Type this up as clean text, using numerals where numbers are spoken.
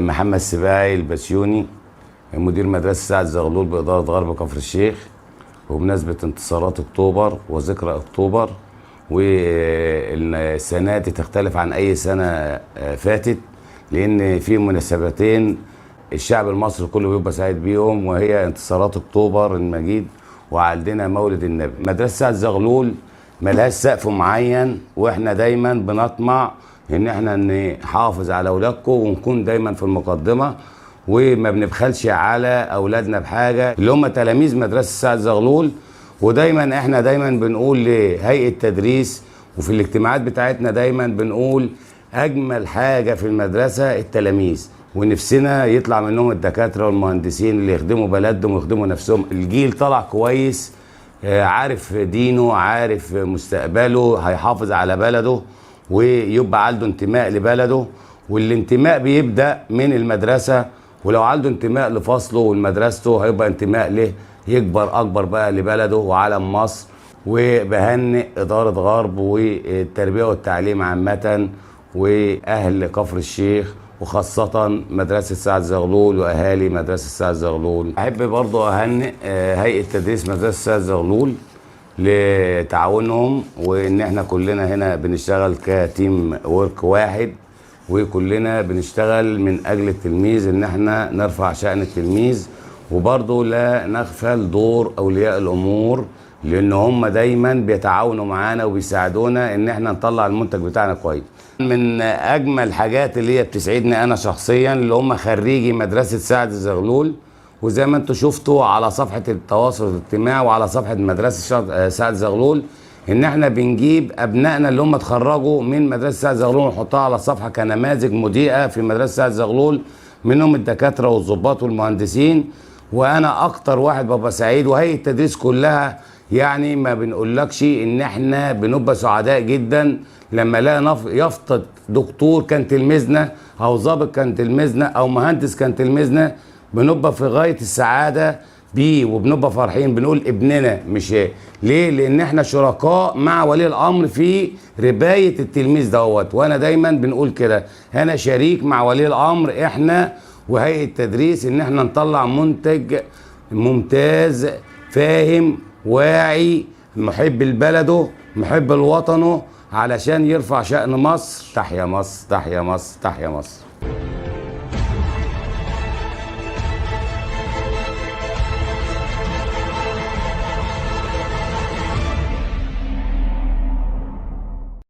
محمد سباعي البسيوني، مدير مدرسة سعد زغلول بإدارة غرب كفر الشيخ. وبمناسبة انتصارات أكتوبر وذكرى أكتوبر، والسنة دي تختلف عن أي سنة فاتت، لأن في مناسبتين الشعب المصري كله بيبقى سعيد بيهم، وهي انتصارات أكتوبر المجيد وعندنا مولد النبي. مدرسة سعد زغلول ملهاش سقف معين، واحنا دايما بنطمع ان احنا نحافظ على اولادكم ونكون دايما في المقدمه، وما بنبخلش على اولادنا بحاجه اللي هم تلاميذ مدرسه سعد زغلول. ودايما احنا بنقول لهيئه التدريس وفي الاجتماعات بتاعتنا دايما بنقول اجمل حاجه في المدرسه التلاميذ، ونفسنا يطلع منهم الدكاتره والمهندسين اللي يخدموا بلدهم ويخدموا نفسهم. الجيل طلع كويس، عارف دينه، عارف مستقبله، هيحافظ على بلده ويبقى عنده انتماء لبلده. والانتماء بيبدأ من المدرسة، ولو عنده انتماء لفصله ولمدرسته هيبقى انتماء له يكبر أكبر بقى لبلده وعلم مصر. وبهنئ إدارة غرب والتربية والتعليم عامة وأهل كفر الشيخ وخاصة مدرسة سعد زغلول وأهالي مدرسة سعد زغلول. أحب برضو أهنئ هيئة تدريس مدرسة سعد زغلول لتعاونهم، وإن احنا كلنا هنا بنشتغل كتيم ورك واحد، وكلنا بنشتغل من أجل التلميذ، إن احنا نرفع شأن التلميذ. وبرضو لا نغفل دور أولياء الأمور، لأن هم دايما بيتعاونوا معانا وبيساعدونا إن احنا نطلع المنتج بتاعنا كويس. من اجمل الحاجات اللي هي بتسعدني انا شخصيا اللي هم خريجي مدرسه سعد زغلول، وزي ما انتم شفتوا على صفحه التواصل الاجتماعي وعلى صفحه مدرسه سعد زغلول ان احنا بنجيب ابنائنا اللي هم اتخرجوا من مدرسه سعد زغلول ونحطها على الصفحه كنماذج مضيئه في مدرسه سعد زغلول، منهم الدكاتره والضباط والمهندسين. وانا اكتر واحد ببقى سعيد، وهيئه التدريس كلها يعني ما بنقولكش ان احنا بنبقى سعداء جدا لما لا يفقد دكتور كان تلميذنا او ضابط كان تلميذنا او مهندس كان تلميذنا، بنبقى في غايه السعاده بيه وبنبقى فرحين، بنقول ابننا. مش ليه؟ لان احنا شركاء مع ولي الامر في ربايه التلميذ دوت، وانا دايما بنقول كده، انا شريك مع ولي الامر احنا وهيئه التدريس ان احنا نطلع منتج ممتاز فاهم واعي محب لبلده محب لوطنه علشان يرفع شأن مصر. تحيا مصر، تحيا مصر، تحيا مصر.